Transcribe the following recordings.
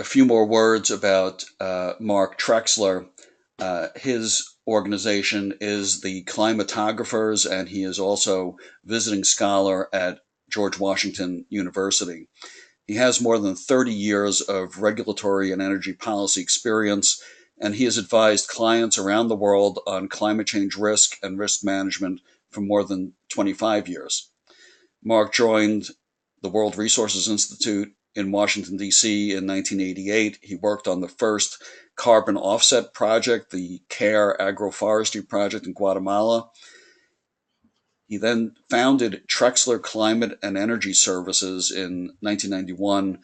a few more words about Mark Trexler. His organization is the Climatographers, and he is also visiting scholar at George Washington University. He has more than 30 years of regulatory and energy policy experience, and he has advised clients around the world on climate change risk and risk management for more than 25 years. Mark joined the World Resources Institute in Washington, D.C. in 1988. He worked on the first carbon offset project, the CARE agroforestry project in Guatemala. He then founded Trexler Climate and Energy Services in 1991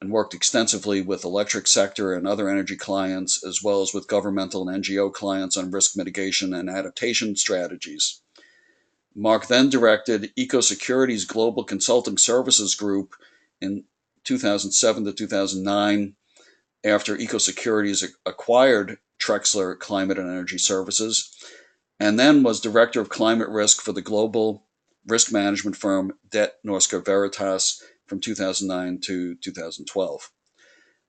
and worked extensively with electric sector and other energy clients, as well as with governmental and NGO clients on risk mitigation and adaptation strategies. Mark then directed EcoSecurity's Global Consulting Services Group in 2007 to 2009 after EcoSecurities acquired Trexler Climate and Energy Services, and then was director of climate risk for the global risk management firm Det Norske Veritas from 2009 to 2012.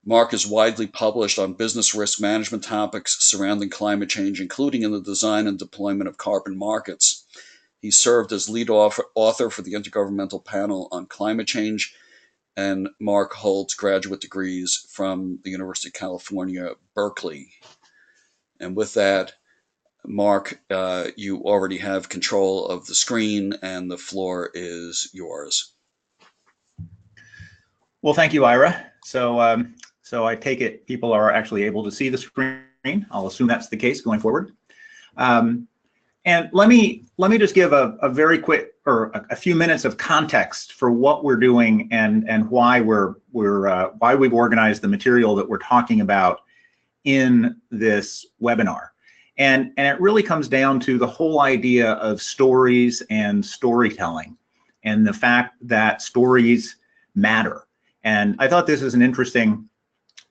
Mark is widely published on business risk management topics surrounding climate change, including in the design and deployment of carbon markets. He served as lead author for the Intergovernmental Panel on Climate Change, and Mark holds graduate degrees from the University of California, Berkeley. And with that, Mark, you already have control of the screen, and the floor is yours. Well, thank you, Ira. So I take it people are actually able to see the screen. I'll assume that's the case going forward. And let me just give a very quick, or a few minutes of context for what we're doing and why why we've organized the material that we're talking about in this webinar. And it really comes down to the whole idea of stories and storytelling, and the fact that stories matter. And I thought this is an interesting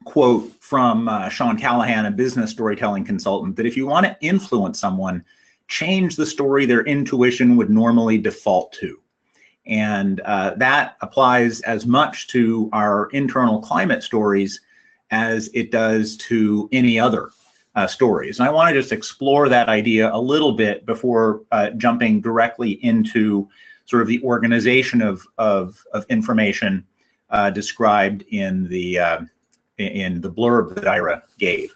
quote from Sean Callahan, a business storytelling consultant, that if you want to influence someone, change the story their intuition would normally default to. And that applies as much to our internal climate stories as it does to any other stories. And I want to just explore that idea a little bit before jumping directly into sort of the organization of information described in the blurb that Ira gave.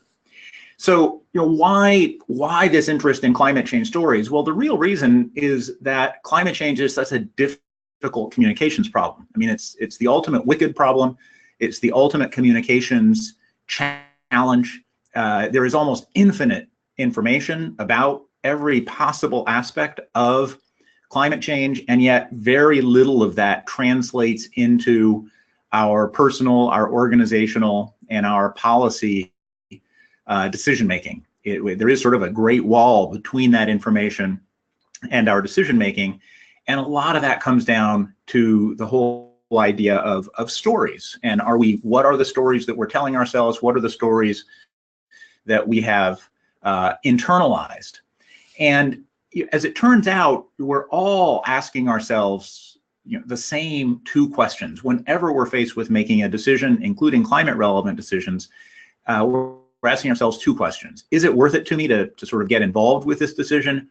So, why this interest in climate change stories? Well, the real reason is that climate change is such a difficult communications problem. I mean, it's the ultimate wicked problem. It's the ultimate communications challenge. There is almost infinite information about every possible aspect of climate change, and yet very little of that translates into our personal, our organizational, and our policy decision-making. There is sort of a great wall between that information and our decision-making, and a lot of that comes down to the whole idea of stories. And what are the stories that we're telling ourselves? What are the stories that we have internalized? And as it turns out, we're all asking ourselves the same two questions whenever we're faced with making a decision, including climate-relevant decisions. We're asking ourselves two questions. Is it worth it to me to sort of get involved with this decision?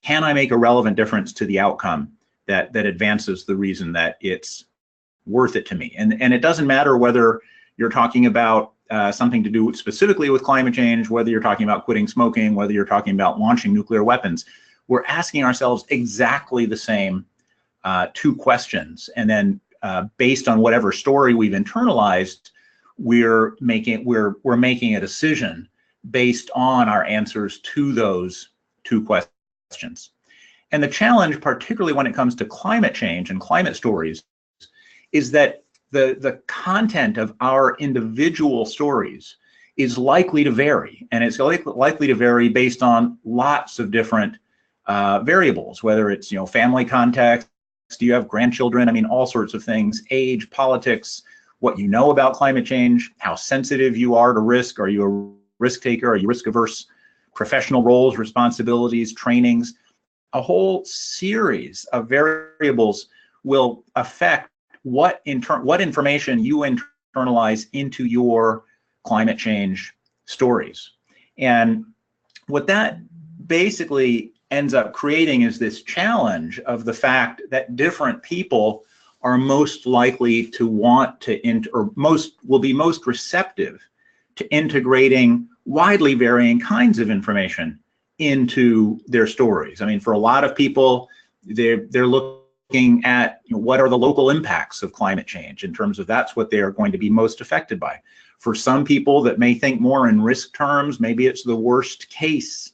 Can I make a relevant difference to the outcome that advances the reason that it's worth it to me? And it doesn't matter whether you're talking about something to do specifically with climate change, whether you're talking about quitting smoking, whether you're talking about launching nuclear weapons. We're asking ourselves exactly the same two questions. And then based on whatever story we've internalized, we're making a decision based on our answers to those two questions. And the challenge, particularly when it comes to climate change and climate stories, is that the content of our individual stories is likely to vary, and it's likely to vary based on lots of different variables, whether it's family context, do you have grandchildren, I mean, all sorts of things, age, politics, what you know about climate change, how sensitive you are to risk, are you a risk taker, are you risk averse, professional roles, responsibilities, trainings. A whole series of variables will affect what information you internalize into your climate change stories. And what that basically ends up creating is this challenge of the fact that different people are most likely to want to, will be most receptive to integrating widely varying kinds of information into their stories. I mean, for a lot of people, they're looking at, you know, what are the local impacts of climate change in terms of that's what they are going to be most affected by. For some people that may think more in risk terms, maybe it's the worst case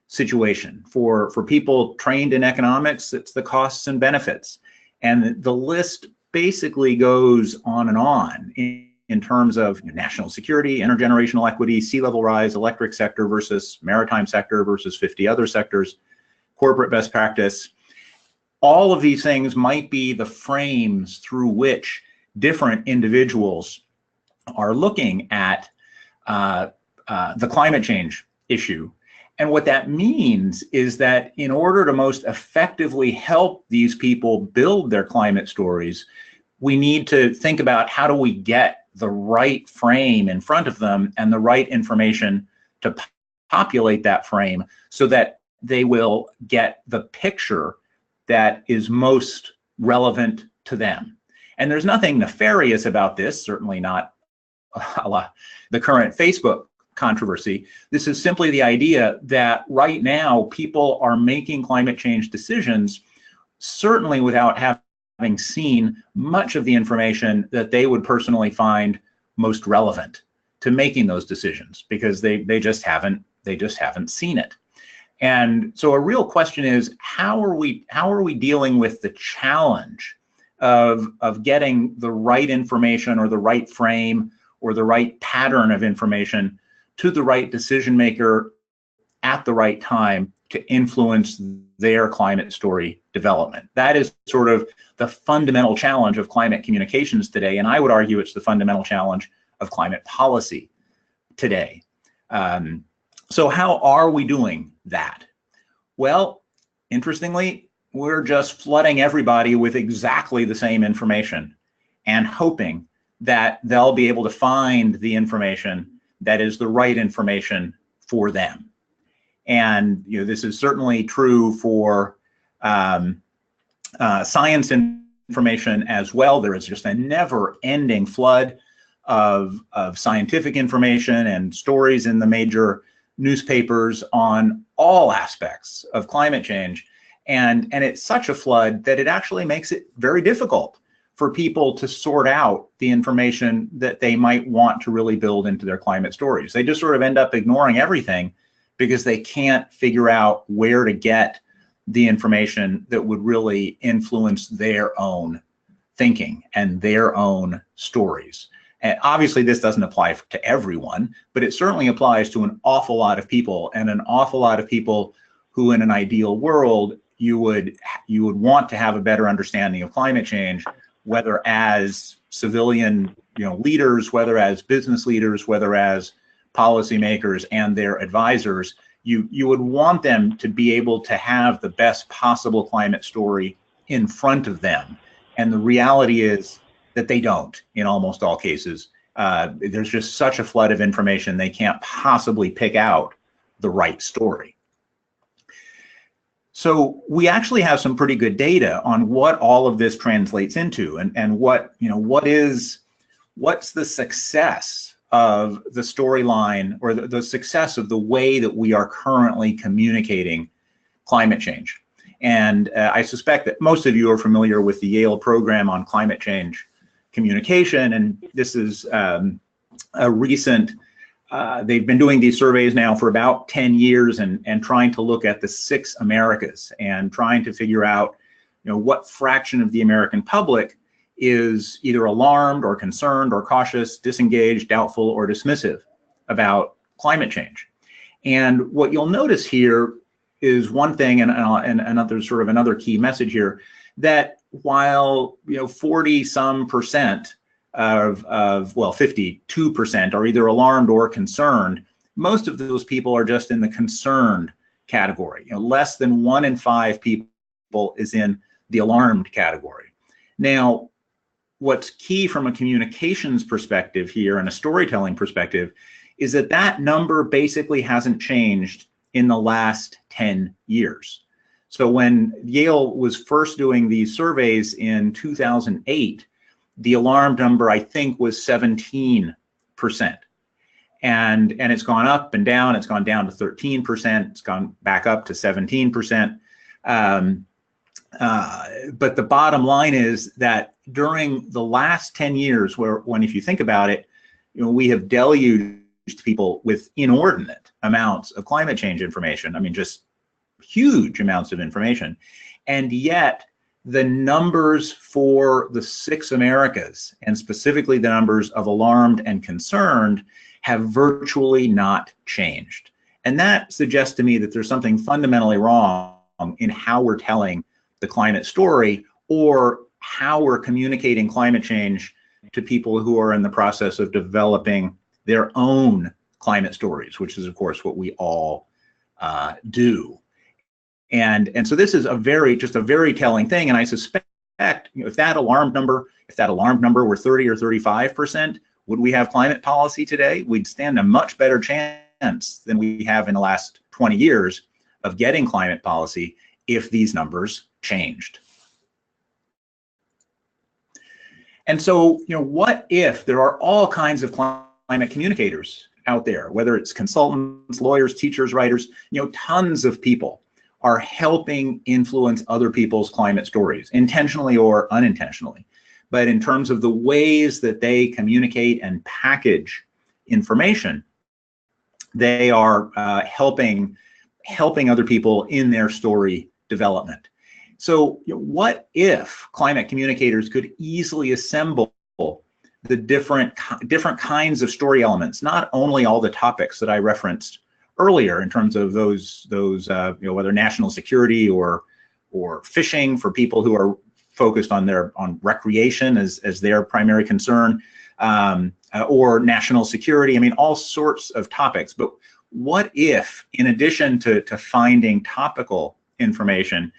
situation. For people trained in economics, it's the costs and benefits. And the list basically goes on and on in terms of national security, intergenerational equity, sea level rise, electric sector versus maritime sector versus 50 other sectors, corporate best practice. All of these things might be the frames through which different individuals are looking at the climate change issue. And what that means is that in order to most effectively help these people build their climate stories, we need to think about how do we get the right frame in front of them and the right information to populate that frame so that they will get the picture that is most relevant to them. And there's nothing nefarious about this, certainly not the current Facebook controversy. This is simply the idea that right now people are making climate change decisions, certainly without having seen much of the information that they would personally find most relevant to making those decisions, because they just haven't seen it. And so a real question is, how are we dealing with the challenge of getting the right information or the right frame or the right pattern of information to the right decision maker at the right time to influence their climate story development? That is sort of the fundamental challenge of climate communications today, and I would argue it's the fundamental challenge of climate policy today. So how are we doing that? Well, interestingly, we're just flooding everybody with exactly the same information and hoping that they'll be able to find the information that is the right information for them. And this is certainly true for science information as well. There is just a never-ending flood of scientific information and stories in the major newspapers on all aspects of climate change. And it's such a flood that it actually makes it very difficult for people to sort out the information that they might want to really build into their climate stories. They just sort of end up ignoring everything because they can't figure out where to get the information that would really influence their own thinking and their own stories. And obviously this doesn't apply to everyone, but it certainly applies to an awful lot of people, and an awful lot of people who in an ideal world you would want to have a better understanding of climate change, whether as civilian leaders, whether as business leaders, whether as policymakers and their advisors. You would want them to be able to have the best possible climate story in front of them. And the reality is that they don't in almost all cases. There's just such a flood of information, they can't possibly pick out the right story. So we actually have some pretty good data on what all of this translates into, and what's the success of the storyline, or the success of the way that we are currently communicating climate change. And I suspect that most of you are familiar with the Yale program on climate change communication, and this is a recent, they've been doing these surveys now for about 10 years and trying to look at the 6 Americas and trying to figure out what fraction of the American public is either alarmed or concerned or cautious, disengaged, doubtful, or dismissive about climate change. And what you'll notice here is one thing, and another sort of another key message here, that while 40-some% of 52% are either alarmed or concerned, most of those people are just in the concerned category. Less than 1 in 5 people is in the alarmed category. Now, what's key from a communications perspective here and a storytelling perspective is that that number basically hasn't changed in the last 10 years. So when Yale was first doing these surveys in 2008, the alarmed number, I think, was 17%. And it's gone up and down. It's gone down to 13%. It's gone back up to 17%. But the bottom line is that during the last 10 years, if you think about it, we have deluged people with inordinate amounts of climate change information. I mean, just huge amounts of information. And yet the numbers for the 6 Americas, and specifically the numbers of alarmed and concerned, have virtually not changed. And that suggests to me that there's something fundamentally wrong in how we're telling the climate story, or how we're communicating climate change to people who are in the process of developing their own climate stories, which is, of course, what we all do. And so this is just a very telling thing. And I suspect, if that alarmed number were 30 or 35%, would we have climate policy today? We'd stand a much better chance than we have in the last 20 years of getting climate policy if these numbers changed. And so, what if there are all kinds of climate communicators out there, whether it's consultants, lawyers, teachers, writers, tons of people are helping influence other people's climate stories, intentionally or unintentionally. But in terms of the ways that they communicate and package information, they are helping other people in their story development. So what if climate communicators could easily assemble the different kinds of story elements, not only all the topics that I referenced earlier in terms of those whether national security or fishing for people who are focused on recreation as their primary concern, or national security. I mean, all sorts of topics. But what if, in addition to finding topical information,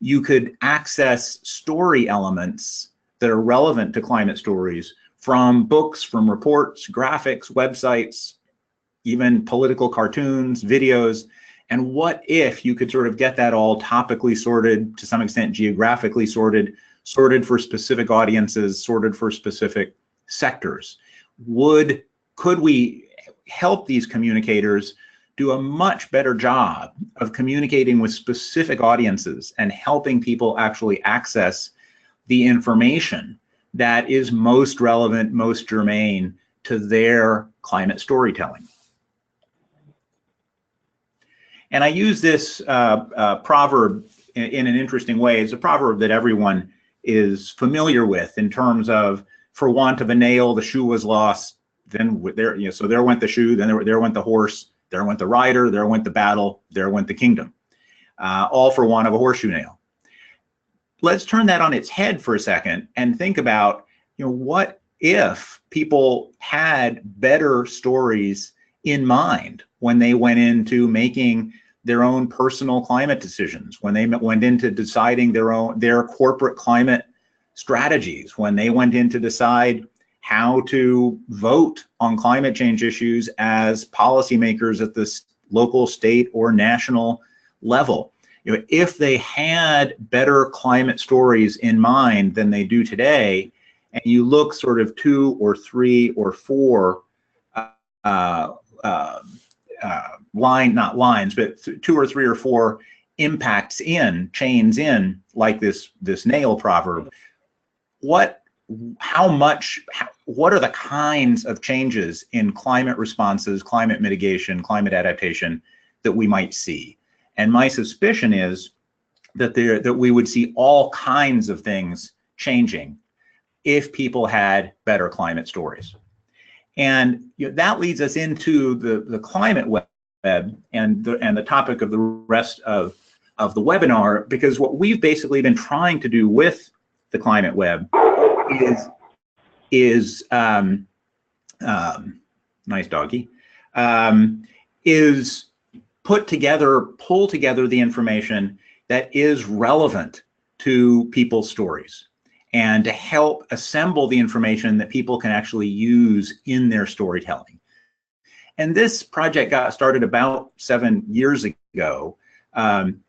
you could access story elements that are relevant to climate stories from books, from reports, graphics, websites, even political cartoons, videos? And what if you could sort of get that all topically sorted, to some extent geographically sorted for specific audiences, sorted for specific sectors? Could we help these communicators do a much better job of communicating with specific audiences and helping people actually access the information that is most relevant, most germane to their climate storytelling? And I use this proverb in an interesting way. It's a proverb that everyone is familiar with, in terms of, for want of a nail, the shoe was lost. Then so there went the shoe. Then there went the horse. There went the rider. There went the battle. There went the kingdom. All for want of a horseshoe nail. Let's turn that on its head for a second and think about, what if people had better stories in mind when they went into making their own personal climate decisions, when they went into deciding their corporate climate strategies, when they went in to decide how to vote on climate change issues as policymakers at the local, state, or national level? If they had better climate stories in mind than they do today, and you look sort of 2 or 3 or 4 not lines, but 2 or 3 or 4 impacts chains in, like this nail proverb, what are the kinds of changes in climate responses, climate mitigation, climate adaptation that we might see? And my suspicion is that we would see all kinds of things changing if people had better climate stories. And that leads us into the climate web and the topic of the rest of the webinar, because what we've basically been trying to do with the climate web is nice doggy, is pull together the information that is relevant to people's stories. and to help assemble the information that people can actually use in their storytelling. And this project got started about 7 years ago, and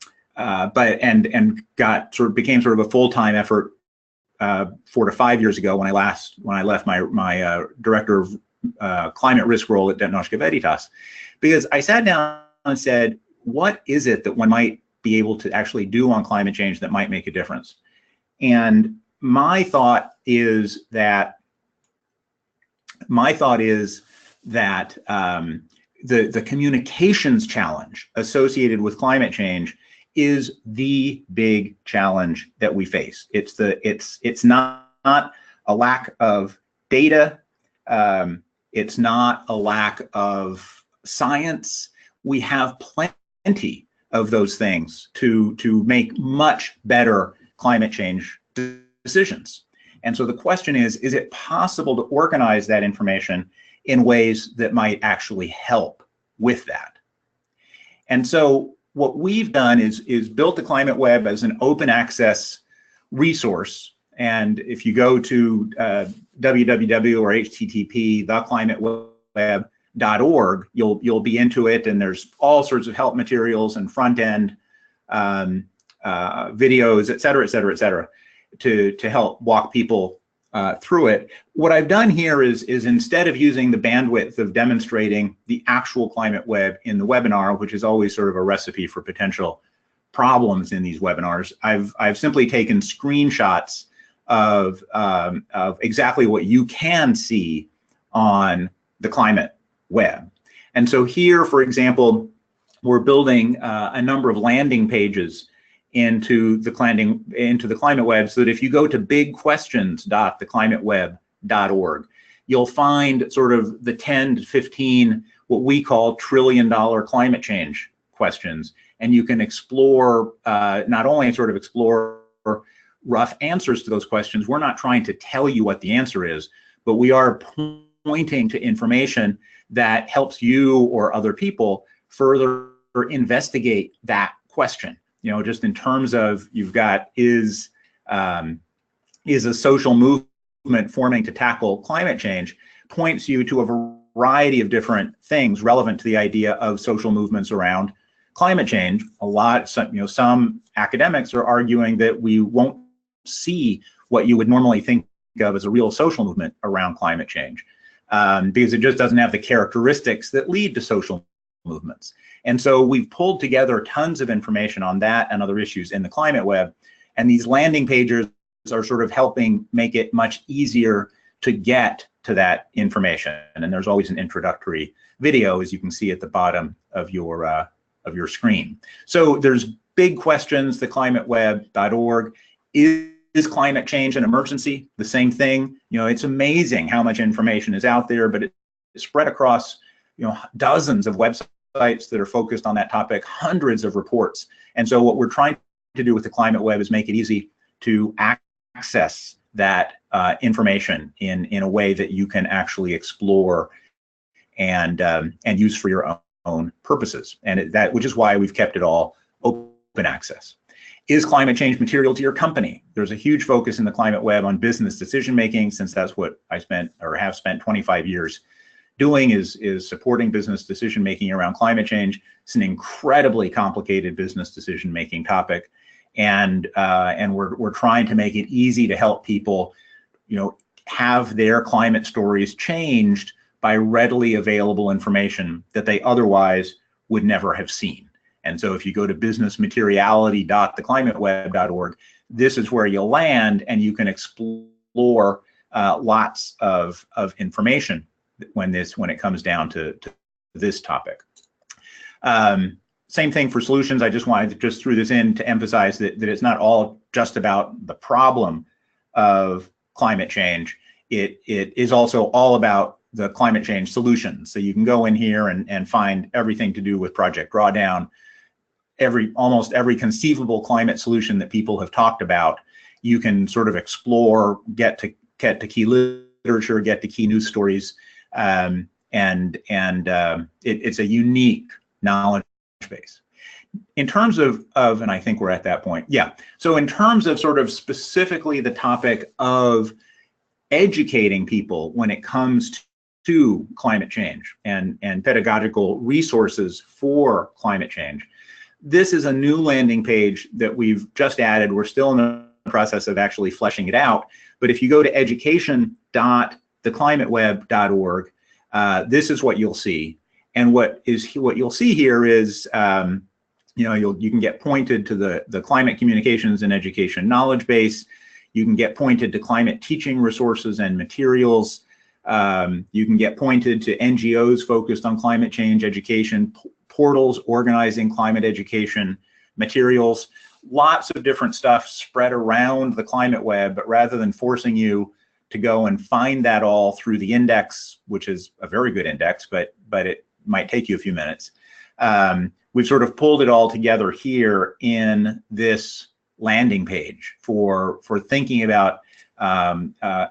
became sort of a full-time effort 4 to 5 years ago when I left my director of climate risk role at Dentnoshka Veritas, because I sat down and said, what is it that one might be able to actually do on climate change that might make a difference? And my thought is that the communications challenge associated with climate change is the big challenge that we face. It's not a lack of data. It's not a lack of science. We have plenty of those things to make much better climate change decisions. And so the question is it possible to organize that information in ways that might actually help with that? And so what we've done is built the Climate Web as an open access resource. And if you go to www or http theclimateweb.org, you'll be into it, and there's all sorts of help materials and front end videos, et cetera, to help walk people through it. What I've done here is instead of using the bandwidth of demonstrating the actual climate web in the webinar, which is always sort of a recipe for potential problems in these webinars, I've simply taken screenshots of exactly what you can see on the climate web. And so here, for example, we're building a number of landing pages into the climate web, so that if you go to bigquestions.theclimateweb.org, you'll find sort of the 10 to 15 what we call trillion-dollar climate change questions, and you can explore not only sort of explore rough answers to those questions. We're not trying to tell you what the answer is, but we are pointing to information that helps you or other people further investigate that question. You know, just in terms of, you've got, is a social movement forming to tackle climate change, points you to a variety of different things relevant to the idea of social movements around climate change. Some academics are arguing that we won't see what you would normally think of as a real social movement around climate change, because it just doesn't have the characteristics that lead to social movements. And so we've pulled together tons of information on that and other issues in the climate web, and these landing pages are sort of helping make it much easier to get to that information. And there's always an introductory video, as you can see at the bottom of your screen. So there's big questions, theclimateweb.org. Is climate change an emergency? The same thing. You know, it's amazing how much information is out there, but it's spread across, dozens of websites that are focused on that topic, hundreds of reports. And so what we're trying to do with the climate web is make it easy to access that information in a way that you can actually explore and use for your own purposes. And which is why we've kept it all open access. Is climate change material to your company? There's a huge focus in the climate web on business decision making, since that's what I have spent 25 years doing, is supporting business decision making around climate change. It's an incredibly complicated business decision making topic, and we're trying to make it easy to help people, have their climate stories changed by readily available information that they otherwise would never have seen. And so if you go to businessmateriality.theclimateweb.org, this is where you'll land, and you can explore lots of information when it comes down to this topic. Same thing for solutions. I just wanted to throw this in to emphasize that it's not all just about the problem of climate change. It is also all about the climate change solutions. So you can go in here and find everything to do with Project Drawdown, almost every conceivable climate solution that people have talked about. You can sort of explore, get to key literature, get to key news stories, it's a unique knowledge base. in terms of, and I think we're at that point. Yeah. So in terms of sort of specifically the topic of educating people when it comes to climate change and pedagogical resources for climate change, this is a new landing page that we've just added. We're still in the process of actually fleshing it out. But if you go to education.theclimateweb.org, this is what you'll see. And what you'll see here is, you can get pointed to the climate communications and education knowledge base. You can get pointed to climate teaching resources and materials. You can get pointed to NGOs focused on climate change education, portals organizing climate education materials, lots of different stuff spread around the climate web. But rather than forcing you to go and find that all through the index, which is a very good index, but it might take you a few minutes, we've sort of pulled it all together here in this landing page for thinking about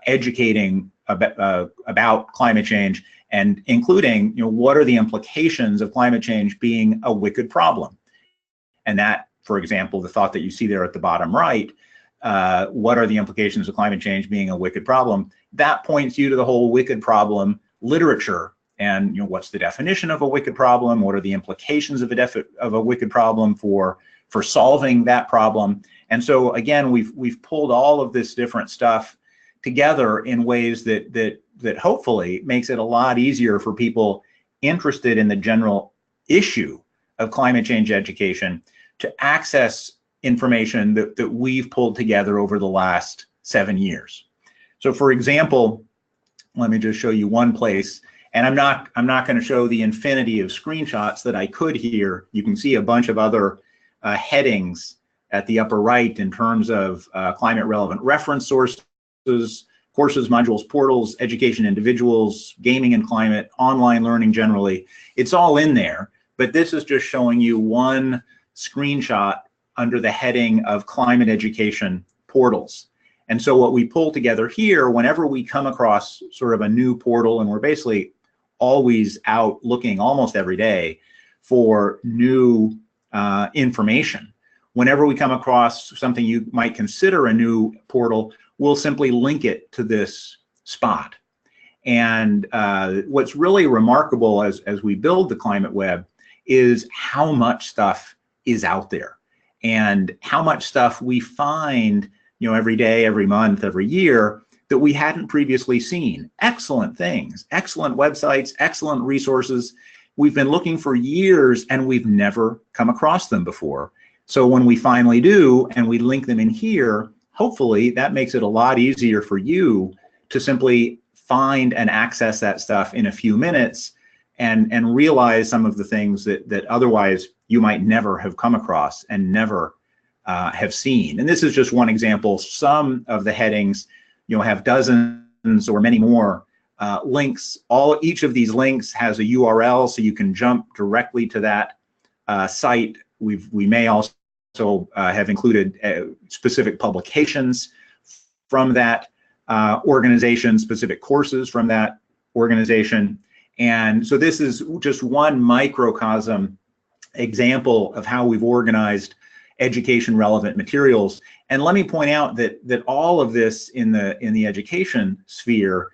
educating about climate change, and including, what are the implications of climate change being a wicked problem. And that, for example, the thought that you see there at the bottom right, what are the implications of climate change being a wicked problem, that points you to the whole wicked problem literature. And what's the definition of a wicked problem? What are the implications of a wicked problem for solving that problem? And so again, we've pulled all of this different stuff together in ways that hopefully makes it a lot easier for people interested in the general issue of climate change education to access information that we've pulled together over the last 7 years. So for example, let me just show you one place. And I'm not going to show the infinity of screenshots that I could here. You can see a bunch of other headings at the upper right in terms of climate relevant reference sources, courses, modules, portals, education individuals, gaming and climate, online learning generally. It's all in there, but this is just showing you one screenshot under the heading of climate education portals. And so what we pull together here, whenever we come across sort of a new portal, and we're basically always out looking almost every day for new information. Whenever we come across something you might consider a new portal, we'll simply link it to this spot. And what's really remarkable as we build the climate web is how much stuff is out there and how much stuff we find, every day, every month, every year that we hadn't previously seen. Excellent things, excellent websites, excellent resources. We've been looking for years and we've never come across them before. So when we finally do and we link them in here, hopefully that makes it a lot easier for you to simply find and access that stuff in a few minutes and realize some of the things that otherwise you might never have come across and never have seen. And this is just one example. Some of the headings have dozens or many more links. Each of these links has a URL, so you can jump directly to that site. We may also have included specific publications from that organization, specific courses from that organization. And so this is just one microcosm example of how we've organized education relevant materials. And let me point out that all of this in the education sphere,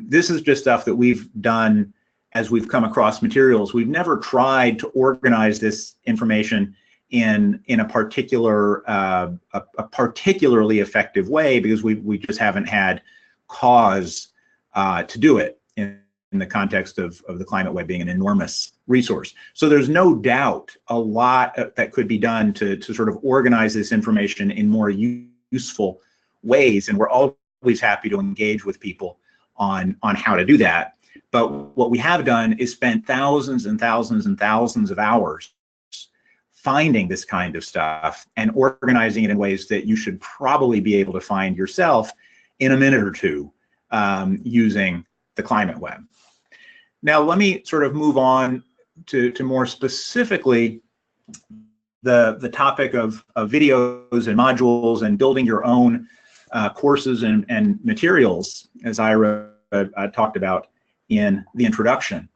this is just stuff that we've done as we've come across materials. We've never tried to organize this information in a particular a particularly effective way, because we just haven't had cause to do it in the context of the climate web being an enormous resource. So there's no doubt a lot that could be done to sort of organize this information in more useful ways, and we're always happy to engage with people on how to do that. But what we have done is spent thousands and thousands and thousands of hours finding this kind of stuff and organizing it in ways that you should probably be able to find yourself in a minute or two using the climate web. Now let me sort of move on to more specifically the topic of videos and modules and building your own courses and materials, as Ira talked about in the introduction.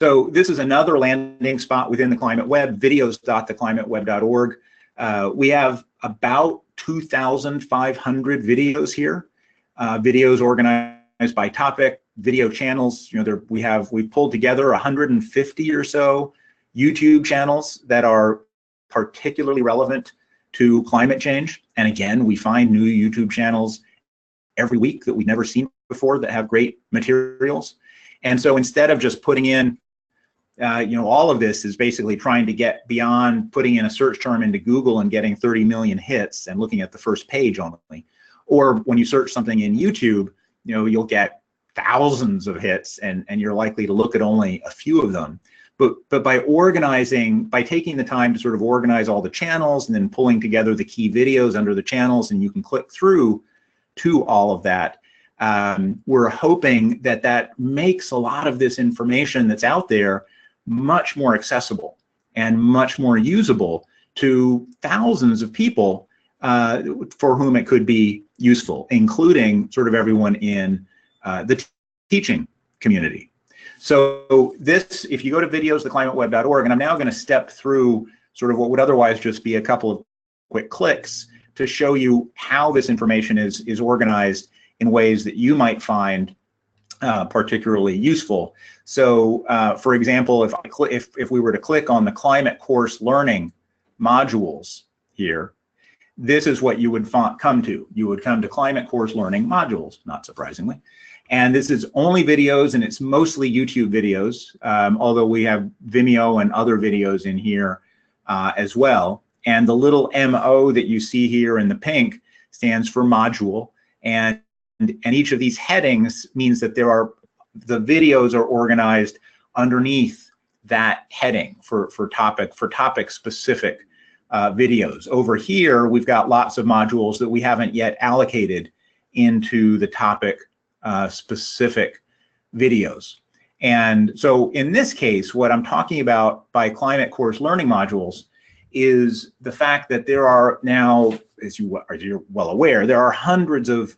So this is another landing spot within the Climate Web, videos.theclimateweb.org. We have about 2,500 videos here, videos organized by topic, video channels. You know, we've pulled together 150 or so YouTube channels that are particularly relevant to climate change. And again, we find new YouTube channels every week that we've never seen before that have great materials. And so instead of just putting in, you know, all of this is basically trying to get beyond putting in a search term into Google and getting 30 million hits and looking at the first page only. Or when you search something in YouTube, you know, you'll get thousands of hits and you're likely to look at only a few of them. But by organizing, by taking the time to sort of organize all the channels and then pulling together the key videos under the channels, and you can click through to all of that, we're hoping that that makes a lot of this information that's out there much more accessible and much more usable to thousands of people for whom it could be useful, including sort of everyone in the teaching community. So this, if you go to videos.theclimateweb.org, and I'm now going to step through sort of what would otherwise just be a couple of quick clicks to show you how this information is organized in ways that you might find particularly useful. So, for example, if we were to click on the climate course learning modules here, this is what you would come to. You would come to climate course learning modules, not surprisingly. And this is only videos, and it's mostly YouTube videos, although we have Vimeo and other videos in here as well. And the little MO that you see here in the pink stands for module. And each of these headings means that the videos are organized underneath that heading for topic specific videos. Over here, we've got lots of modules that we haven't yet allocated into the topic specific videos. And so in this case, what I'm talking about by climate course learning modules is the fact that there are now, as you're well aware, there are hundreds of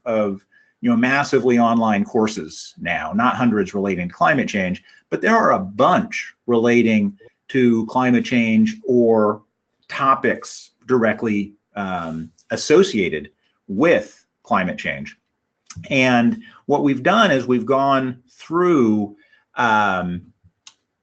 massively online courses now, not hundreds relating to climate change, but there are a bunch relating to climate change or topics directly associated with climate change. And what we've done is we've gone through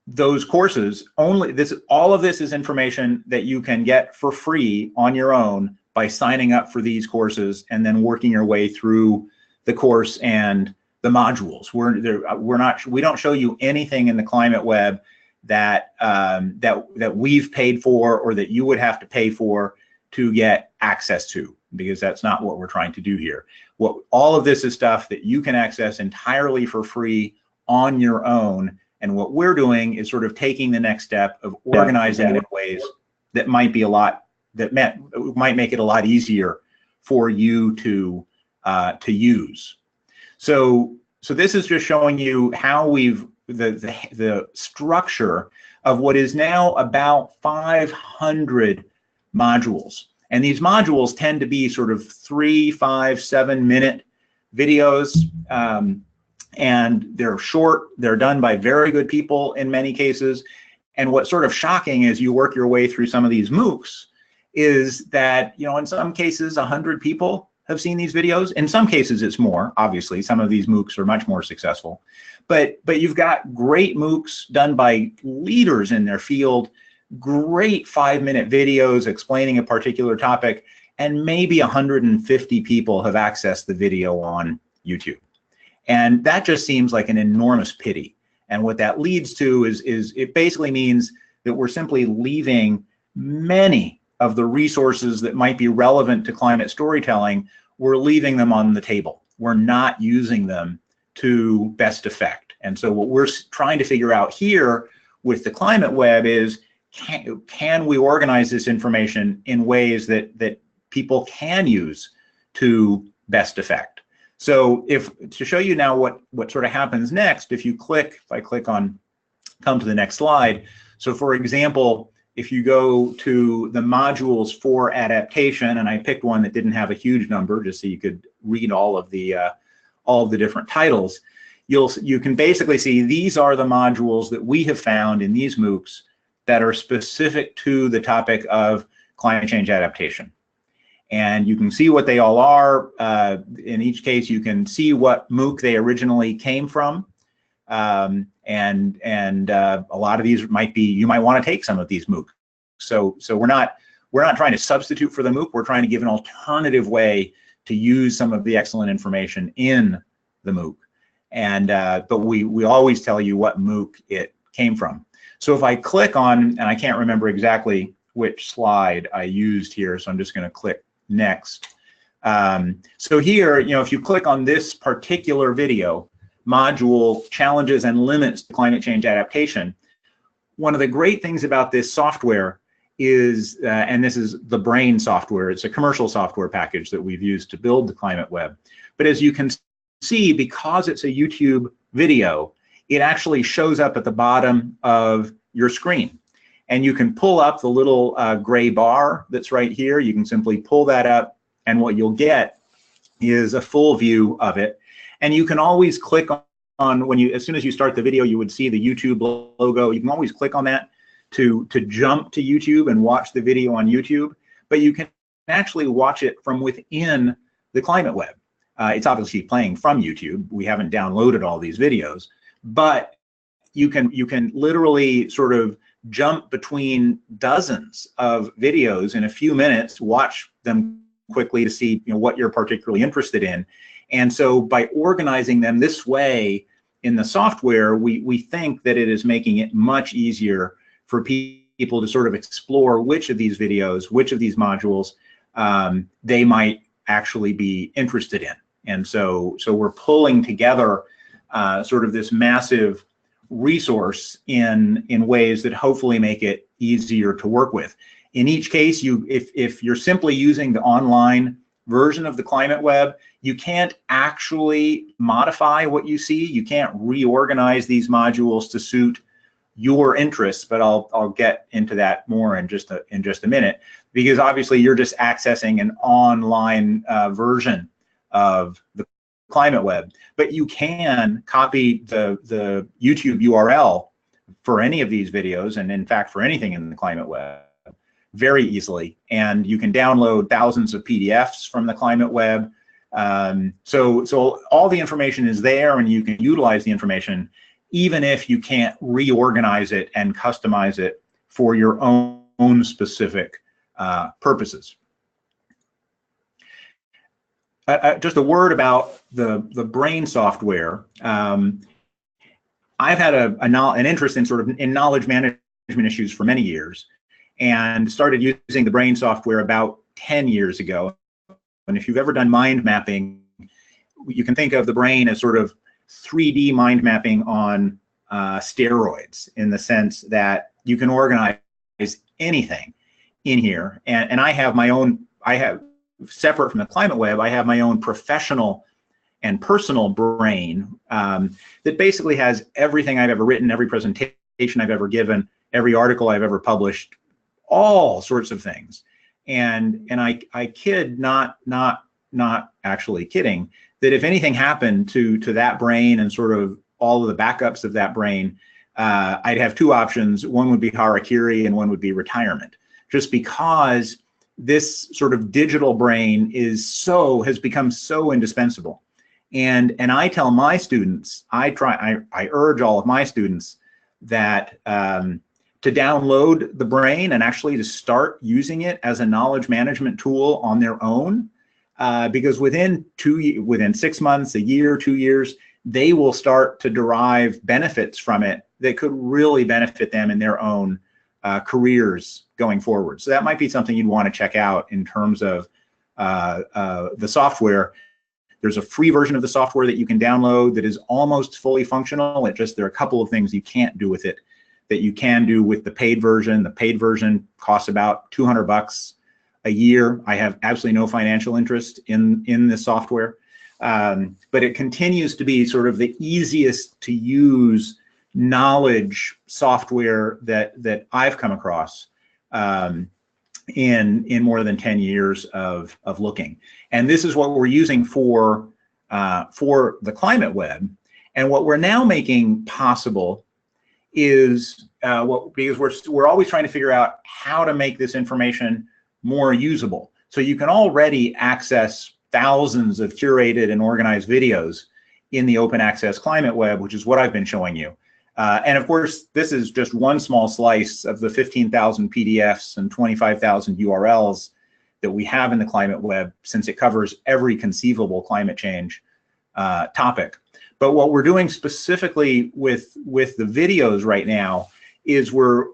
those courses. All of this is information that you can get for free on your own by signing up for these courses and then working your way through the course and the modules. We don't show you anything in the Climate Web that we've paid for or that you would have to pay for to get access to, because that's not what we're trying to do here. All of this is stuff that you can access entirely for free on your own. And what we're doing is sort of taking the next step of organizing it in ways that might make it a lot easier for you to use. So this is just showing you how the structure of what is now about 500 modules. And these modules tend to be sort of 3, 5, 7-minute videos, and they're short. They're done by very good people in many cases. And what's sort of shocking as you work your way through some of these MOOCs is that, you know, in some cases 100 people have seen these videos. In some cases it's more, obviously. Some of these MOOCs are much more successful. But you've got great MOOCs done by leaders in their field, great 5-minute videos explaining a particular topic, and maybe 150 people have accessed the video on YouTube. And that just seems like an enormous pity. And what that leads to is it basically means that we're simply leaving many of the resources that might be relevant to climate storytelling, we're leaving them on the table. We're not using them to best effect. And so what we're trying to figure out here with the Climate Web is, can we organize this information in ways that people can use to best effect? So to show you now what sort of happens next, if I click on come to the next slide. So for example, if you go to the modules for adaptation, and I picked one that didn't have a huge number just so you could read all of the different titles, you can basically see these are the modules that we have found in these MOOCs that are specific to the topic of climate change adaptation. And you can see what they all are. In each case, you can see what MOOC they originally came from. And a lot of these might be, you might want to take some of these MOOCs. So we're not trying to substitute for the MOOC. We're trying to give an alternative way to use some of the excellent information in the MOOC. And but we always tell you what MOOC it came from. So if I click on, and I can't remember exactly which slide I used here, so I'm just going to click next. So here, if you click on this particular video, module Challenges and Limits to Climate Change Adaptation, one of the great things about this software is, and this is the Brain software, it's a commercial software package that we've used to build the Climate Web. But as you can see, because it's a YouTube video, it actually shows up at the bottom of your screen. And you can pull up the little gray bar that's right here. You can simply pull that up, and what you'll get is a full view of it. And you can always click on as soon as you start the video, you would see the YouTube logo. You can always click on that to jump to YouTube and watch the video on YouTube. But you can actually watch it from within the Climate Web. It's obviously playing from YouTube. We haven't downloaded all these videos, but you can literally sort of jump between dozens of videos in a few minutes, watch them quickly to see what you're particularly interested in. And so by organizing them this way in the software, we think that it is making it much easier for people to sort of explore which of these videos, which of these modules they might actually be interested in. And so we're pulling together sort of this massive resource in ways that hopefully make it easier to work with. In each case, if you're simply using the online version of the Climate Web, you can't actually modify what you see. You can't reorganize these modules to suit your interests, but I'll get into that more in just a minute, because obviously you're just accessing an online version of the Climate Web. But you can copy the YouTube URL for any of these videos, and in fact for anything in the Climate Web, very easily. And you can download thousands of PDFs from the Climate Web. So all the information is there, and you can utilize the information even if you can't reorganize it and customize it for your own specific purposes. Just a word about the Brain software. I've had an interest in in knowledge management issues for many years, and started using the Brain software about 10 years ago. And if you've ever done mind mapping, you can think of the Brain as sort of 3D mind mapping on steroids, in the sense that you can organize anything in here. And I have my own, separate from the Climate Web, I have my own professional and personal Brain that basically has everything I've ever written, every presentation I've ever given, every article I've ever published, all sorts of things. And I kid, not actually kidding, that if anything happened to that Brain and sort of all of the backups of that Brain, I'd have two options. One would be harakiri and one would be retirement, just because this sort of digital Brain has become so indispensable. And I tell my students, I urge all of my students that to download the Brain and actually to start using it as a knowledge management tool on their own, because within 6 months, a year, 2 years, they will start to derive benefits from it that could really benefit them in their own careers going forward. So that might be something you'd want to check out in terms of the software. There's a free version of the software that you can download that is almost fully functional. There are a couple of things you can't do with it that you can do with the paid version. The paid version costs about $200 a year. I have absolutely no financial interest in this software, but it continues to be sort of the easiest to use knowledge software that I've come across in more than 10 years of looking. And this is what we're using for the Climate Web. And what we're now making possible is because we're always trying to figure out how to make this information more usable. So you can already access thousands of curated and organized videos in the open access climate web, which is what I've been showing you. And of course, this is just one small slice of the 15,000 PDFs and 25,000 URLs that we have in the climate web, since it covers every conceivable climate change topic. But what we're doing specifically with the videos right now is we're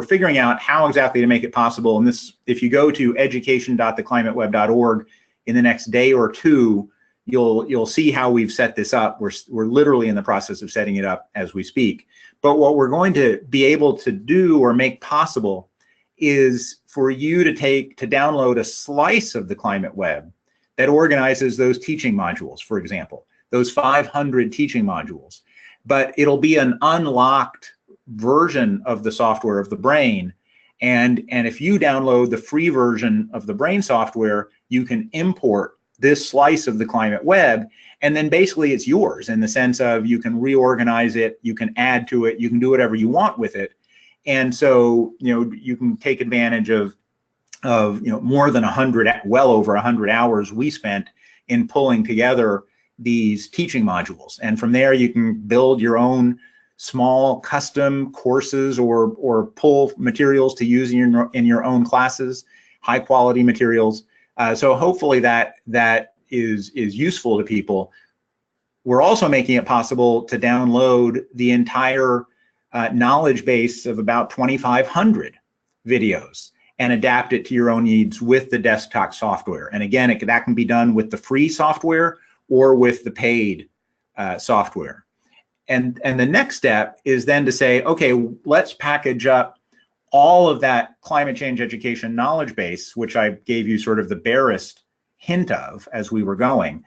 figuring out how exactly to make it possible. And this, if you go to education.theclimateweb.org in the next day or two, you'll see how we've set this up. We're literally in the process of setting it up as we speak. But what we're going to be able to do or make possible is for you to download a slice of the climate web that organizes those teaching modules, for example, those 500 teaching modules. But it'll be an unlocked version of the software of the brain. And if you download the free version of the brain software, you can import this slice of the climate web, and then basically it's yours in the sense of you can reorganize it, you can add to it, you can do whatever you want with it. And so, you can take advantage of more than 100, well over 100 hours we spent in pulling together these teaching modules. And from there, you can build your own small custom courses or pull materials to use in your own classes, high quality materials. So hopefully that is useful to people. We're also making it possible to download the entire knowledge base of about 2,500 videos and adapt it to your own needs with the desktop software. And again, that can be done with the free software or with the paid software. And the next step is then to say, okay, let's package up all of that climate change education knowledge base, which I gave you sort of the barest hint of as we were going.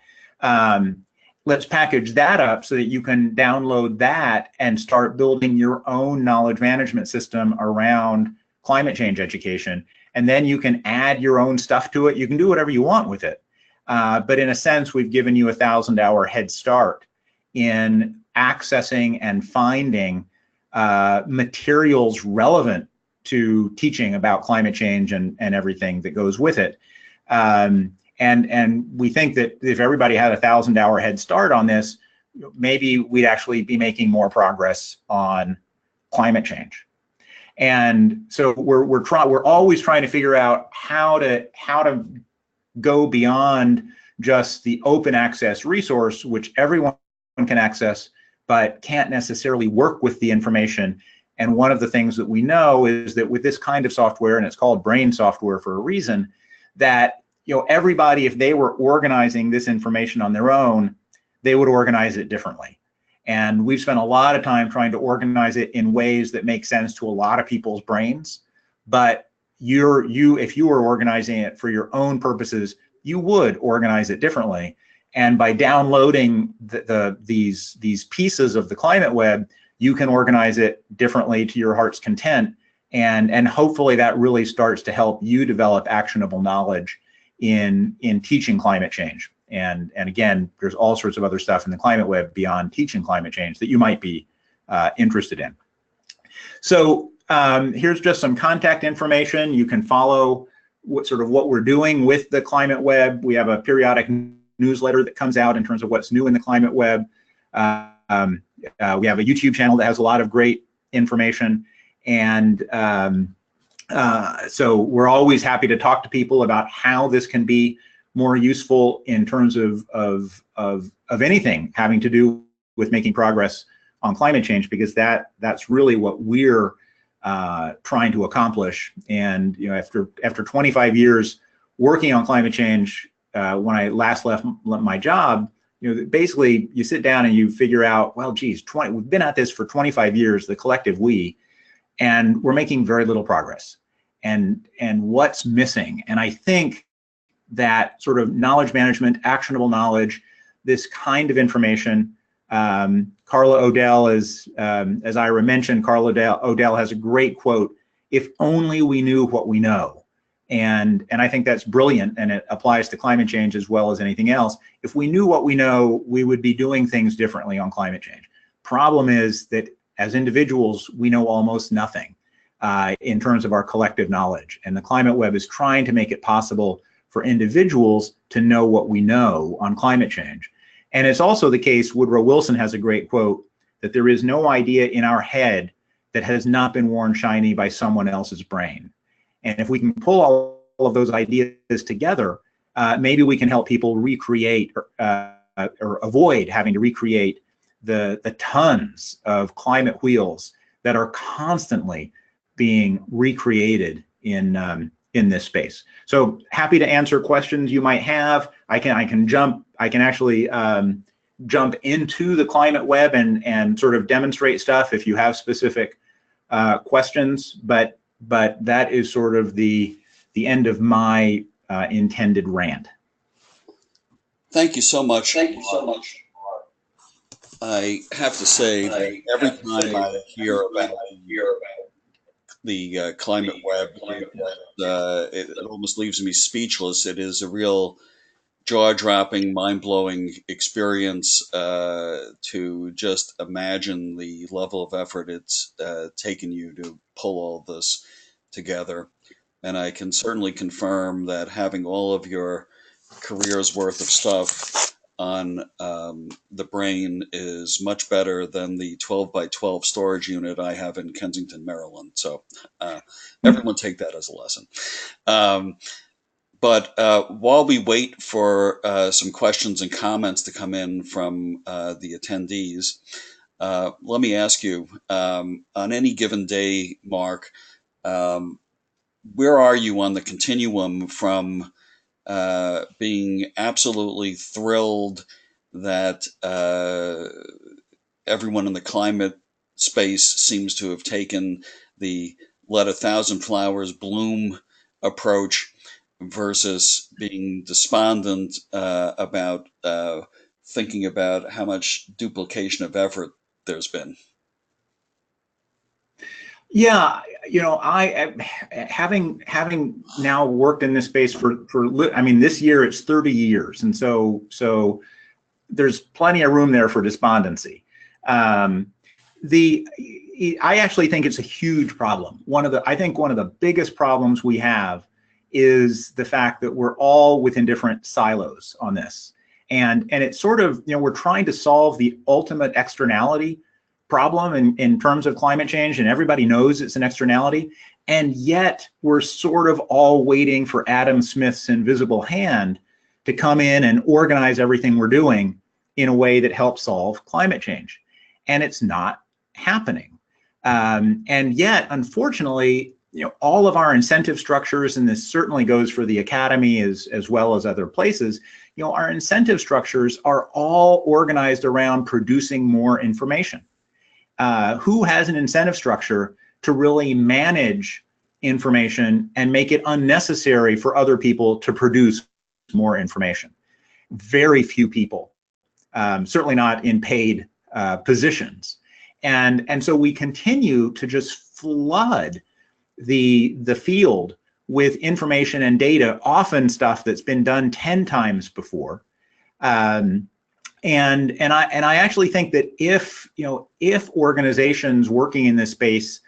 Let's package that up so that you can download that and start building your own knowledge management system around climate change education. And then you can add your own stuff to it. You can do whatever you want with it. But in a sense, we've given you a 1,000-hour head start in accessing and finding materials relevant to teaching about climate change and everything that goes with it. And we think that if everybody had a 1,000-hour head start on this, maybe we'd actually be making more progress on climate change. And so we're always trying to figure out how to go beyond just the open access resource, which everyone can access, but can't necessarily work with the information. And one of the things that we know is that with this kind of software, and it's called brain software for a reason, that everybody, if they were organizing this information on their own, they would organize it differently. And we've spent a lot of time trying to organize it in ways that make sense to a lot of people's brains. But if you were organizing it for your own purposes, you would organize it differently. And by downloading these pieces of the climate web, you can organize it differently to your heart's content. And hopefully that really starts to help you develop actionable knowledge in teaching climate change. And again, there's all sorts of other stuff in the climate web beyond teaching climate change that you might be interested in. So here's just some contact information. You can follow what we're doing with the climate web. We have a periodic newsletter that comes out in terms of what's new in the climate web. We have a YouTube channel that has a lot of great information. And so we're always happy to talk to people about how this can be more useful in terms of anything having to do with making progress on climate change, because that's really what we're trying to accomplish. And after 25 years working on climate change, when I last left my job, basically you sit down and you figure out, well, geez, we've been at this for 25 years, the collective we, and we're making very little progress. And what's missing? And I think that sort of knowledge management, actionable knowledge, this kind of information. Carla O'Dell, as Ira mentioned, Carla O'Dell has a great quote: "If only we knew what we know." And I think that's brilliant, and it applies to climate change as well as anything else. If we knew what we know, we would be doing things differently on climate change. Problem is that as individuals, we know almost nothing in terms of our collective knowledge. And the Climate Web is trying to make it possible for individuals to know what we know on climate change. And it's also the case, Woodrow Wilson has a great quote, that there is no idea in our head that has not been worn shiny by someone else's brain. And if we can pull all of those ideas together, maybe we can help people recreate or avoid having to recreate the tons of climate wheels that are constantly being recreated in this space. So happy to answer questions you might have. I can actually jump into the Climate Web and sort of demonstrate stuff if you have specific questions, but that is sort of the end of my intended rant. Thank you so much. Thank you so much. I have to say that every time I hear about the Climate Web, it almost leaves me speechless. It is a real jaw-dropping, mind-blowing experience to just imagine the level of effort it's taken you to pull all this together. And I can certainly confirm that having all of your career's worth of stuff on the brain is much better than the 12 by 12 storage unit I have in Kensington, Maryland. So everyone take that as a lesson. But while we wait for some questions and comments to come in from the attendees, let me ask you, on any given day, Mark, where are you on the continuum from being absolutely thrilled that everyone in the climate space seems to have taken the let 1,000 flowers bloom approach versus being despondent about thinking about how much duplication of effort there's been? Yeah, I having now worked in this space for I mean, this year it's 30 years, and so there's plenty of room there for despondency. I actually think it's a huge problem. I think one of the biggest problems we have is the fact that we're all within different silos on this, and it's sort of, we're trying to solve the ultimate externality problem in terms of climate change, and everybody knows it's an externality, and yet we're sort of all waiting for Adam Smith's invisible hand to come in and organize everything we're doing in a way that helps solve climate change, and it's not happening. And yet, unfortunately, all of our incentive structures, and this certainly goes for the academy as well as other places, our incentive structures are all organized around producing more information. Who has an incentive structure to really manage information and make it unnecessary for other people to produce more information? Very few people, certainly not in paid positions. And so we continue to just flood the field with information and data, often stuff that's been done 10 times before. And I actually think that if organizations working in this space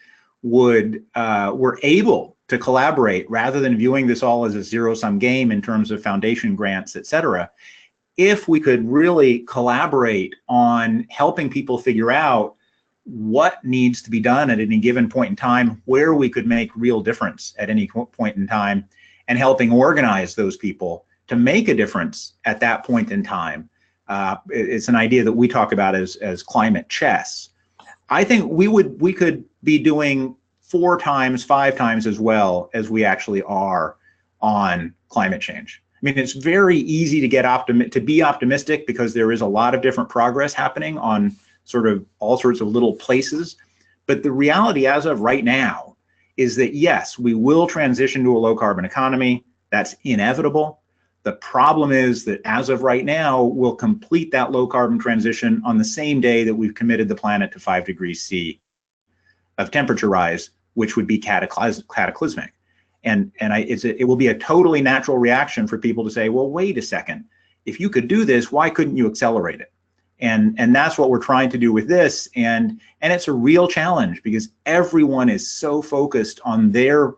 were able to collaborate rather than viewing this all as a zero-sum game in terms of foundation grants, et cetera, if we could really collaborate on helping people figure out what needs to be done at any given point in time, where we could make real difference at any point in time, and helping organize those people to make a difference at that point in time. It's an idea that we talk about as climate chess. I think we could be doing 4 times, 5 times as well as we actually are on climate change. I mean, it's very easy to be optimistic because there is a lot of different progress happening on sort of all sorts of little places. But the reality as of right now is that, yes, we will transition to a low carbon economy. That's inevitable. The problem is that as of right now, we'll complete that low carbon transition on the same day that we've committed the planet to 5 degrees C of temperature rise, which would be cataclysmic. It will be a totally natural reaction for people to say, well, wait a second, if you could do this, why couldn't you accelerate it? And that's what we're trying to do with this. And it's a real challenge because everyone is so focused on their,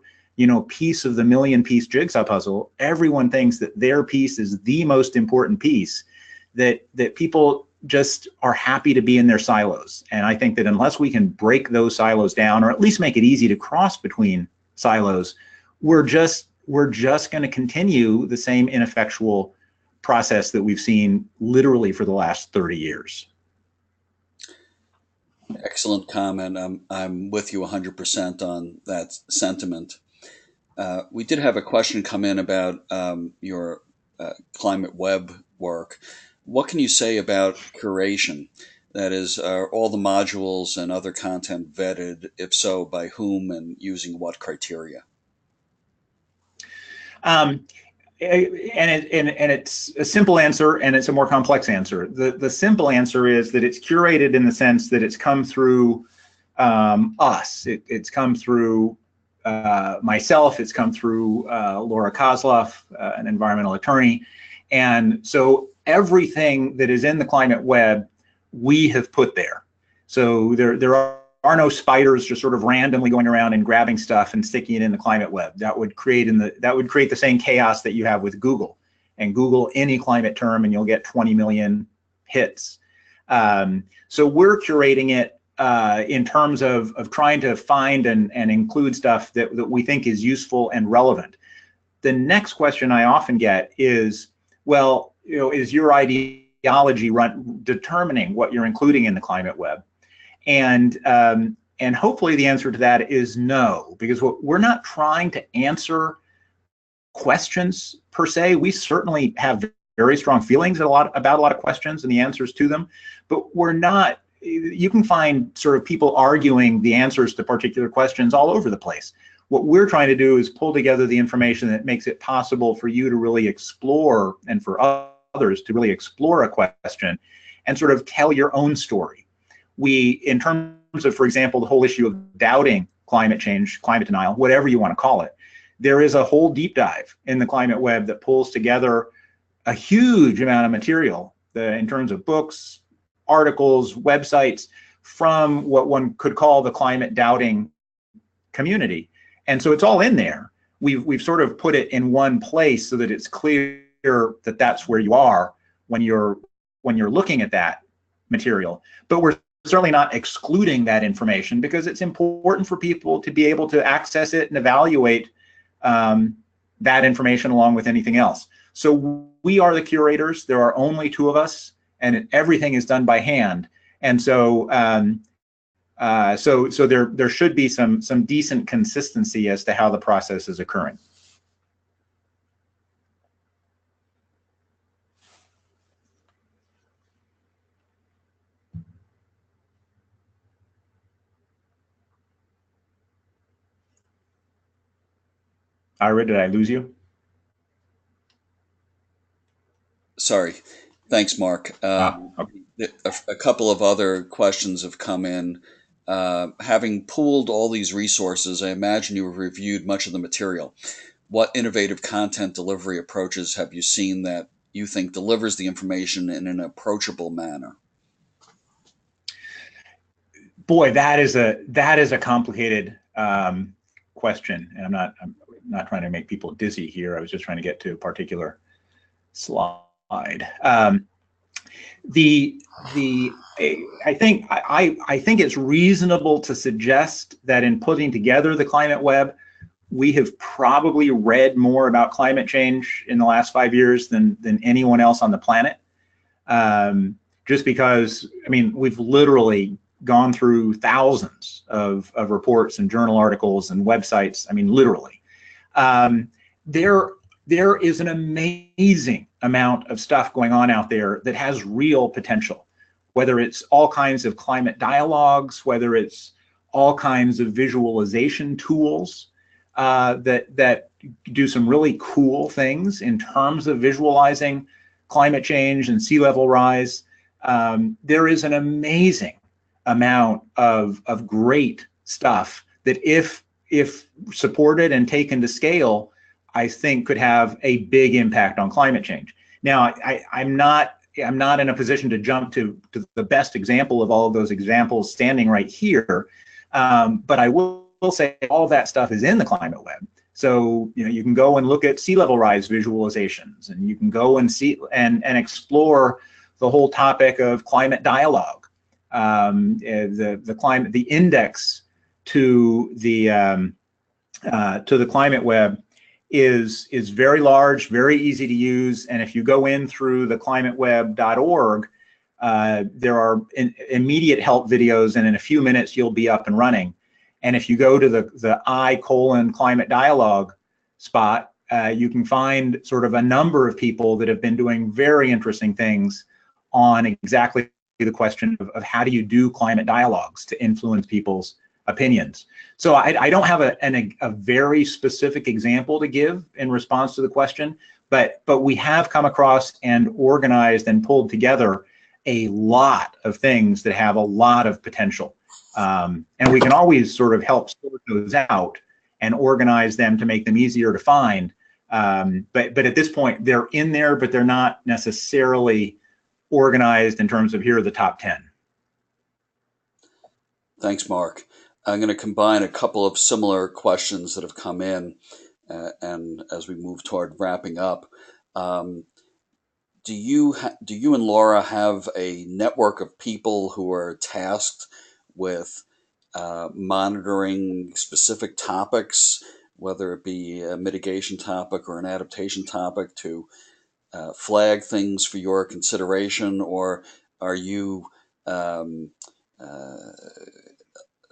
piece of the million-piece jigsaw puzzle. Everyone thinks that their piece is the most important piece, that people just are happy to be in their silos. And I think that unless we can break those silos down, or at least make it easy to cross between silos, we're just going to continue the same ineffectual process that we've seen literally for the last 30 years. Excellent comment. I'm with you 100% on that sentiment. We did have a question come in about your climate web work. What can you say about curation? That is, are all the modules and other content vetted? If so, by whom and using what criteria? And it's a simple answer, and it's a more complex answer. The simple answer is that it's curated in the sense that it's come through us. It's come through myself. It's come through Laura Kozloff, an environmental attorney. And so everything that is in the climate web, we have put there. So there are no spiders just sort of randomly going around and grabbing stuff and sticking it in the climate web. That would create the same chaos that you have with Google. And Google any climate term and you'll get 20 million hits. So we're curating it in terms of trying to find and include stuff that we think is useful and relevant. The next question I often get is, well, is your ideology determining what you're including in the climate web? And hopefully the answer to that is no, because we're not trying to answer questions per se. We certainly have very strong feelings about a lot of questions and the answers to them, but we're not. You can find sort of people arguing the answers to particular questions all over the place. What we're trying to do is pull together the information that makes it possible for you to really explore, and for others to really explore a question and sort of tell your own story. In terms of, for example, the whole issue of doubting climate change, climate denial, whatever you want to call it, there is a whole deep dive in the climate web that pulls together a huge amount of material in terms of books, articles, websites from what one could call the climate doubting community. And so it's all in there. We've sort of put it in one place so that it's clear that that's where you are when you're looking at that material. But we're certainly not excluding that information because it's important for people to be able to access it and evaluate that information along with anything else. So we are the curators. There are only two of us, and everything is done by hand. And so so there should be some decent consistency as to how the process is occurring. Ira, did I lose you? Sorry. Thanks, Mark. Okay. A couple of other questions have come in. Having pooled all these resources, I imagine you have reviewed much of the material. What innovative content delivery approaches have you seen that you think delivers the information in an approachable manner? Boy, that is a complicated question, and I'm not trying to make people dizzy here. I was just trying to get to a particular slide. I think it's reasonable to suggest that in putting together the climate web, we have probably read more about climate change in the last 5 years than anyone else on the planet. Just because, I mean, we've literally gone through thousands of reports and journal articles and websites. I mean, literally. There is an amazing amount of stuff going on out there that has real potential, whether it's all kinds of climate dialogues, whether it's all kinds of visualization tools that do some really cool things in terms of visualizing climate change and sea level rise. There is an amazing amount of great stuff that if if supported and taken to scale, I think could have a big impact on climate change. Now, I'm not in a position to jump to the best example of all of those examples standing right here, but I will say all that stuff is in the climate web. So you can go and look at sea level rise visualizations, and you can go and see and explore the whole topic of climate dialogue, the index to the climate web is very large, very easy to use, and if you go in through the climateweb.org, there are immediate help videos, and in a few minutes you'll be up and running. And if you go to the I:/climate dialogue spot, you can find sort of a number of people that have been doing very interesting things on exactly the question of how do you do climate dialogues to influence people's opinions. So I don't have a very specific example to give in response to the question, but we have come across and organized and pulled together a lot of things that have a lot of potential. And we can always sort of help sort those out and organize them to make them easier to find. But at this point, they're in there, but they're not necessarily organized in terms of here are the top 10. Thanks, Mark. I'm going to combine a couple of similar questions that have come in, and as we move toward wrapping up, do you and Laura have a network of people who are tasked with monitoring specific topics, whether it be a mitigation topic or an adaptation topic, to flag things for your consideration, or are you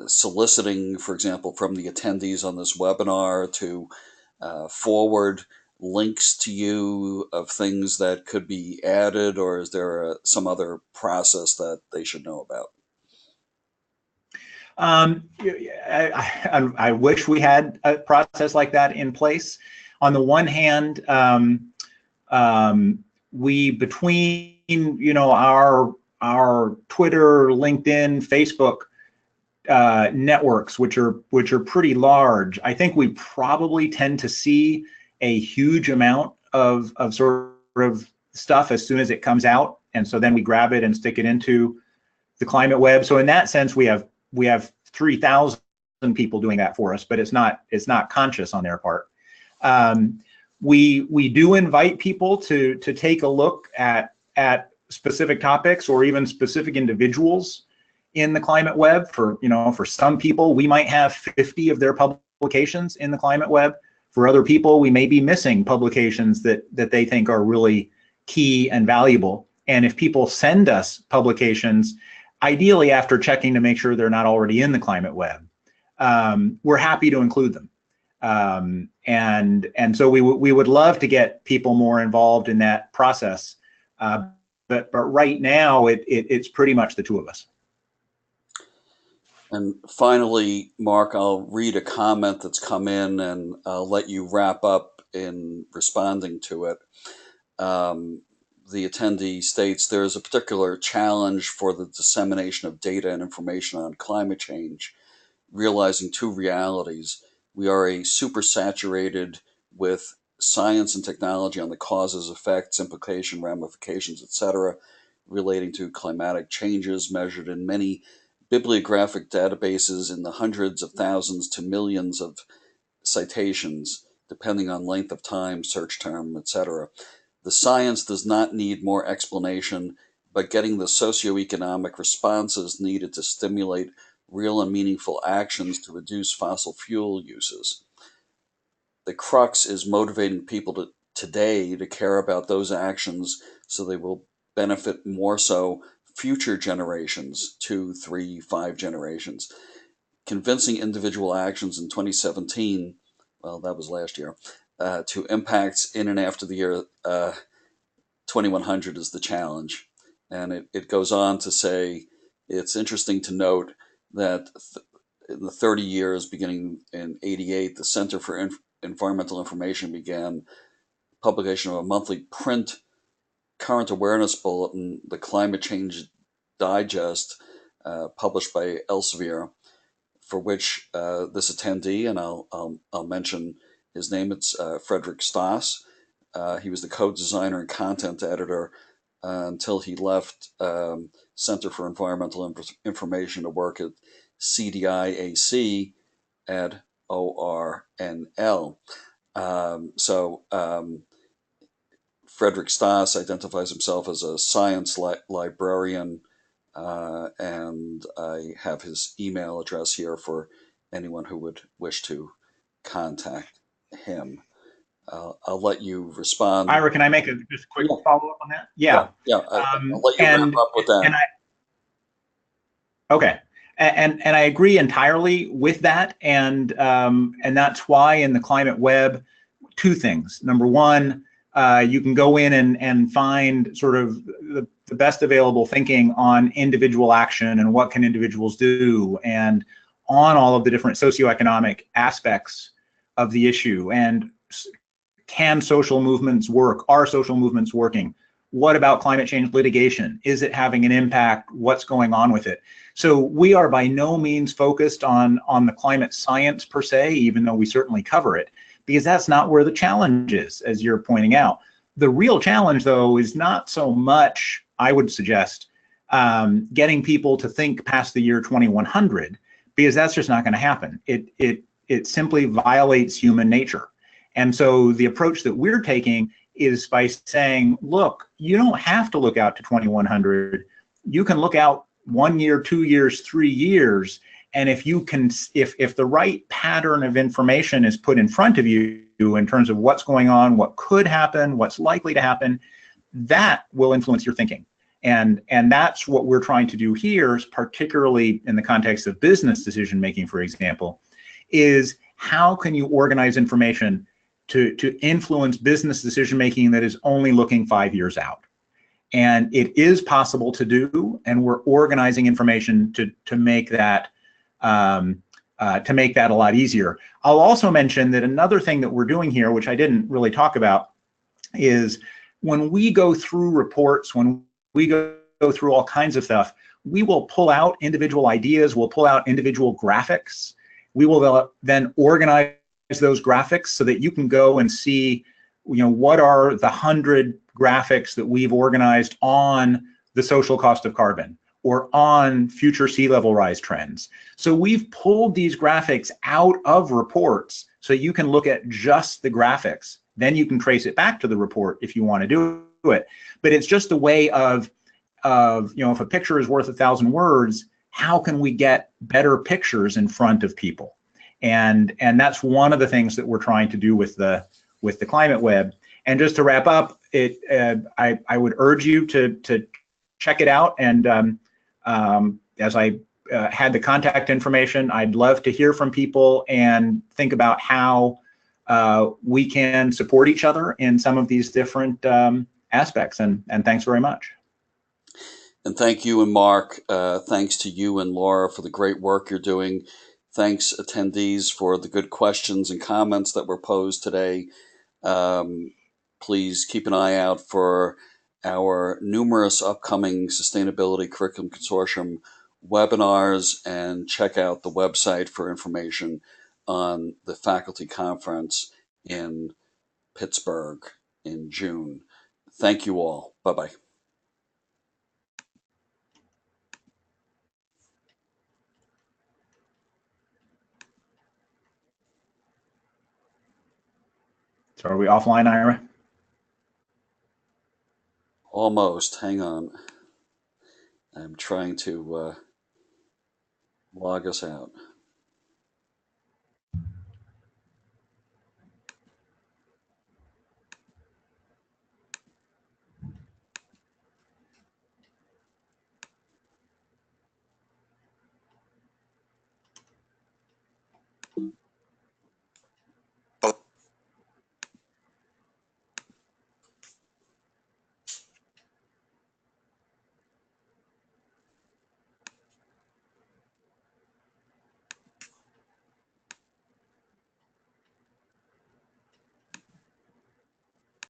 soliciting, for example, from the attendees on this webinar to forward links to you of things that could be added, or is there some other process that they should know about? I wish we had a process like that in place. On the one hand, we, between our Twitter, LinkedIn, Facebook networks, which are pretty large, I think we probably tend to see a huge amount of sort of stuff as soon as it comes out, and so then we grab it and stick it into the climate web. So in that sense, we have 3,000 people doing that for us, but it's not conscious on their part. We do invite people to take a look at specific topics or even specific individuals in the climate web. For some people, we might have 50 of their publications in the climate web. For other people, we may be missing publications that they think are really key and valuable. And if people send us publications, ideally after checking to make sure they're not already in the climate web, we're happy to include them. And so we would love to get people more involved in that process. But right now, it's pretty much the two of us. And finally, Mark, I'll read a comment that's come in, and I'll let you wrap up in responding to it. The attendee states, there is a particular challenge for the dissemination of data and information on climate change, realizing two realities. We are supersaturated with science and technology on the causes, effects, implication, ramifications, etc., relating to climatic changes measured in many bibliographic databases in the hundreds of thousands to millions of citations, depending on length of time, search term, etc. The science does not need more explanation, but getting the socioeconomic responses needed to stimulate real and meaningful actions to reduce fossil fuel uses. The crux is motivating people today to care about those actions so they will benefit more so future generations, 2, 3, 5 generations. Convincing individual actions in 2017, well, that was last year, to impacts in and after the year 2100 is the challenge. And it goes on to say, it's interesting to note that in the 30 years beginning in '88, the Center for Environmental Information began publication of a monthly print current awareness bulletin, the Climate Change Digest, published by Elsevier, for which this attendee, and I'll mention his name, it's Frederick Stoss. He was the co-designer and content editor until he left Center for Environmental Information to work at CDIAC at ORNL. Frederick Stoss identifies himself as a science librarian, and I have his email address here for anyone who would wish to contact him. I'll let you respond. Ira, can I make just a quick follow-up on that? Yeah. I'll let you wrap up with that. Okay. And I agree entirely with that, and that's why in the Climate Web, two things. Number one, you can go in and find sort of the best available thinking on individual action and what can individuals do, and on all of the different socioeconomic aspects of the issue. And can social movements work? Are social movements working? What about climate change litigation? Is it having an impact? What's going on with it? So we are by no means focused on the climate science per se, even though we certainly cover it, because that's not where the challenge is, as you're pointing out. The real challenge, though, is not so much, I would suggest, getting people to think past the year 2100, because that's just not going to happen. It simply violates human nature. And so the approach that we're taking is by saying, look, you don't have to look out to 2100. You can look out 1 year, 2 years, 3 years, and if you can, if the right pattern of information is put in front of you in terms of what's going on, what could happen, what's likely to happen, that will influence your thinking. And that's what we're trying to do here, particularly in the context of business decision making, for example, is how can you organize information to influence business decision making that is only looking 5 years out. And it is possible to do, and we're organizing information to make that a lot easier. I'll also mention that another thing that we're doing here, which I didn't really talk about, is when we go through reports, when we go through all kinds of stuff, we will pull out individual ideas, we'll pull out individual graphics. We will then organize those graphics so that you can go and see, what are the 100 graphics that we've organized on the social cost of carbon or on future sea level rise trends. So we've pulled these graphics out of reports so you can look at just the graphics. Then you can trace it back to the report if you want to do it. But it's just a way of if a picture is worth 1,000 words, how can we get better pictures in front of people? And that's one of the things that we're trying to do with the Climate Web. And just to wrap up, I would urge you to check it out. And as I had the contact information, I'd love to hear from people and think about how we can support each other in some of these different aspects. And thanks very much. And thank you, and Mark. Thanks to you and Laura for the great work you're doing. Thanks, attendees, for the good questions and comments that were posed today. Please keep an eye out for our numerous upcoming Sustainability Curriculum Consortium webinars, and check out the website for information on the faculty conference in Pittsburgh in June. Thank you all. Bye-bye. So are we offline, Ira? Almost. Hang on. I'm trying to log us out.